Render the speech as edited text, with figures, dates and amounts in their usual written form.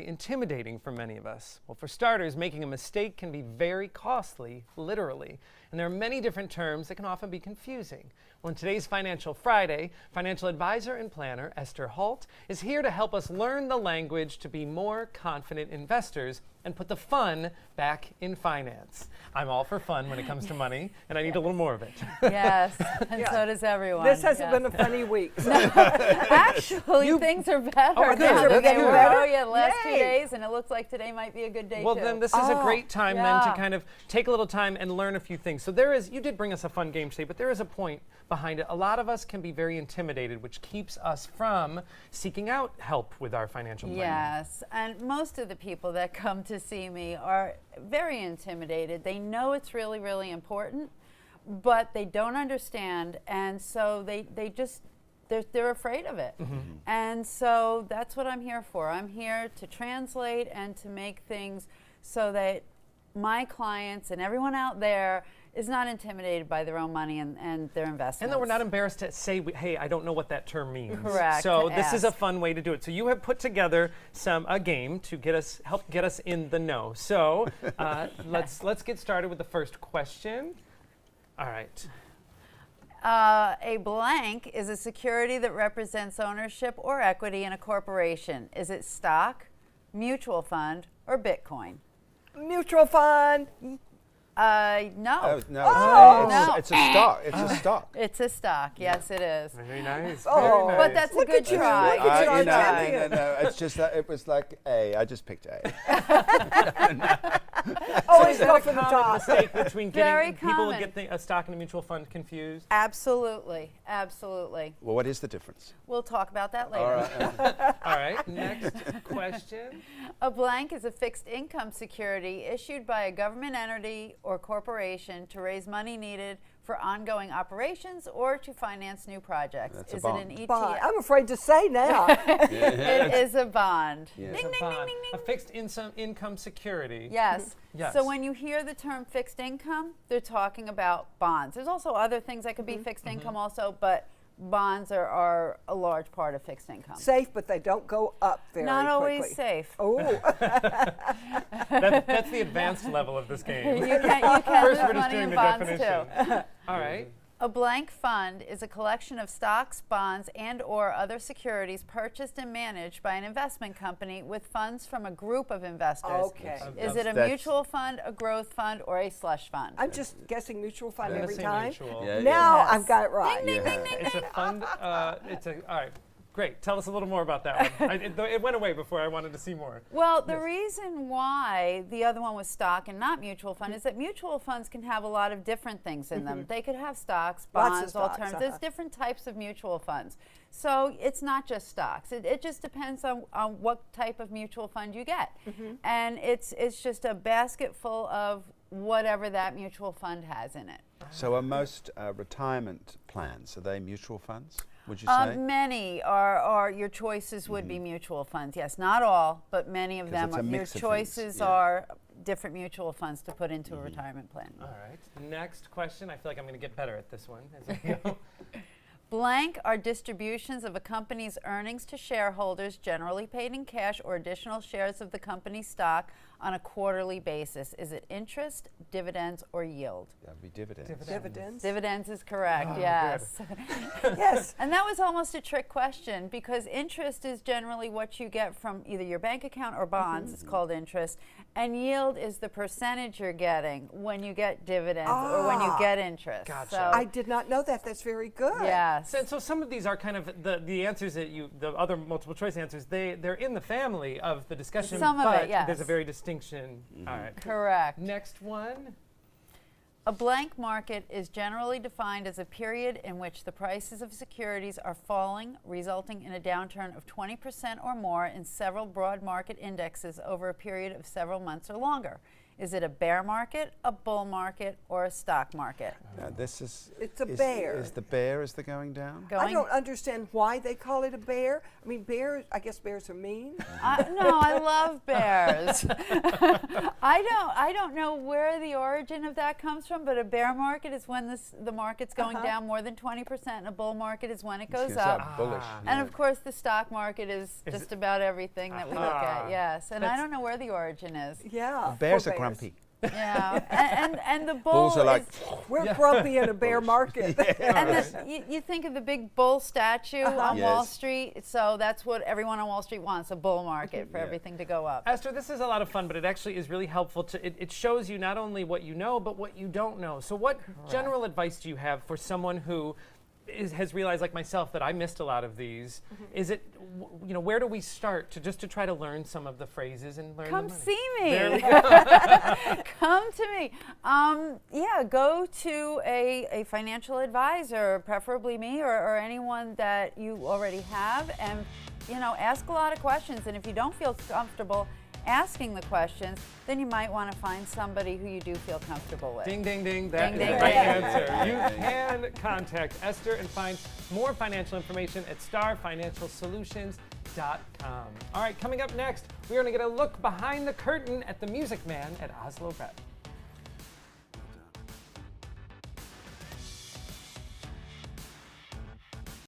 intimidating for many of us. Well, for starters, making a mistake can be very costly, literally, and there are many different terms that can often be confusing. Well, in today's Financial Friday, financial advisor and planner Esther Halt is here to help us learn the language to be more confident investors and put the fun back in finance. I'm all for fun when it comes to money, and I need a little more of it. Yes, and so does everyone. This hasn't been a funny week. So. Actually, things are better. Oh, good. now. That's They good. were the last 2 Yay. days, and it looks like today might be a good day Well, too. then this is a great time then yeah. to kind of take a little time and learn a few things. So you did bring us a fun game today, but there is a point behind it. A lot of us can be very intimidated, which keeps us from seeking out help with our financial planning. Yes, and most of the people that come to see me are very intimidated. They know it's really, really important, but they don't understand, and so they're afraid of it. Mm-hmm. And so that's what I'm here for. I'm here to translate and to make things so that my clients and everyone out there is not intimidated by their own money and their investments. And that we're not embarrassed to say, hey, I don't know what that term means. Correct, So to this is a ask. fun way to do it. So you have put together a game to help get us in the know. So let's get started with the first question. All right. A blank is a security that represents ownership or equity in a corporation. Is it stock, mutual fund, or Bitcoin? Mutual fund. No. No, no. it's a stock. It's a stock. It's a stock. Yes, it is. Very nice. Oh. Very nice. But that's Look a good at you. try. Look at you. Good try. No. It's just that it was like A. I just picked A. Always Is that go a for the common top. mistake between Very getting people common. get a stock and a mutual fund confused? Absolutely. Absolutely. Well, what is the difference? We'll talk about that later. All right. All right. Next question. A blank is a fixed income security issued by a government entity or corporation to raise money needed for ongoing operations or to finance new projects. That's a Is it an bond. ETF? Bond. I'm afraid to say now. It is a bond. Yeah. Ding, It's a ding, bond, ding, a ding. fixed income security. Yes. Yes. So when you hear the term fixed income, they're talking about bonds. There's also other things that could be fixed income also, but bonds are a large part of fixed income. Safe, but they don't go up very Not always quickly. safe. Oh, That's the advanced level of this game. You can First, lose we're just money doing in the bonds definition. too. All right. A blank fund is a collection of stocks, bonds, and or other securities purchased and managed by an investment company with funds from a group of investors. okay. Is it a That's- mutual fund, a growth fund, or a slush fund? I'm just guessing mutual fund I'm gonna every say time. mutual. Yeah, Now Yes. I've got it right. Yeah. It's a fund. All right. Great. Tell us a little more about that one. It went away before I wanted to see more. Well, the reason why the other one was stock and not mutual fund is that mutual funds can have a lot of different things in them. They could have stocks, Lots of bonds, stocks, alternatives. There's different types of mutual funds. So it's not just stocks. It just depends on what type of mutual fund you get. And it's just a basket full of whatever that mutual fund has in it. So are most retirement plans, are they mutual funds, would you say? Many are your choices would be mutual funds. Yes, not all, but many of 'Cause them it's a are. Your mix of things, choices yeah. are different mutual funds to put into a retirement plan. All right. Next question. I feel like I'm going to get better at this one as we go. Blank are distributions of a company's earnings to shareholders, generally paid in cash or additional shares of the company's stock on a quarterly basis. Is it interest, dividends, or yield? That would be dividends. Dividends. Dividends is correct, Oh, yes. Yes. And that was almost a trick question because interest is generally what you get from either your bank account or bonds. It's called interest. And yield is the percentage you're getting when you get dividends or when you Ah. get interest. Gotcha. So, I did not know that. That's very good. yes. So some of these are kind of the answers that the other multiple choice answers, they're in the family of the discussion, Some of but it, yes. there's a very distinction. All right. Correct. Next one. A blank market is generally defined as a period in which the prices of securities are falling, resulting in a downturn of 20% or more in several broad market indexes over a period of several months or longer. Is it a bear market, a bull market, or a stock market? Now this is. It's a is- bear. Is the bear is the going down? I don't understand why they call it a bear. I mean, bears, I guess bears are mean. No, I love bears. I don't know where the origin of that comes from, but a bear market is when the market's going down more than 20%, and a bull market is when it goes It's up. bullish. And yeah. of course, the stock market is Is just about everything that we look at. Yes, and I That's- don't know where the origin is. Yeah. Bears poor are grumpy. Yeah, and the bull Bulls are like. We're grumpy in a bear market. and you think of the big bull statue on Wall Yes. Street, so that's what everyone on Wall Street wants, a bull market for Yeah. everything to go up. Esther, this is a lot of fun, but it actually is really helpful to, it shows you not only what you know, but what you don't know. So what general advice do you have for someone who has realized, like myself, that I missed a lot of these? Is it, where do we start to try to learn some of the phrases and learn Come the money? see There we me. go. Come to me. Yeah, go to a financial advisor, preferably me or anyone that you already have, and ask a lot of questions. And if you don't feel comfortable asking the questions, then you might want to find somebody who you do feel comfortable with. Ding, ding, ding. That Ding, is ding, the right ding. answer. You can contact Esther and find more financial information at starfinancialsolutions.com. All right, coming up next, we're going to get a look behind the curtain at the Music Man at Oslo Rep.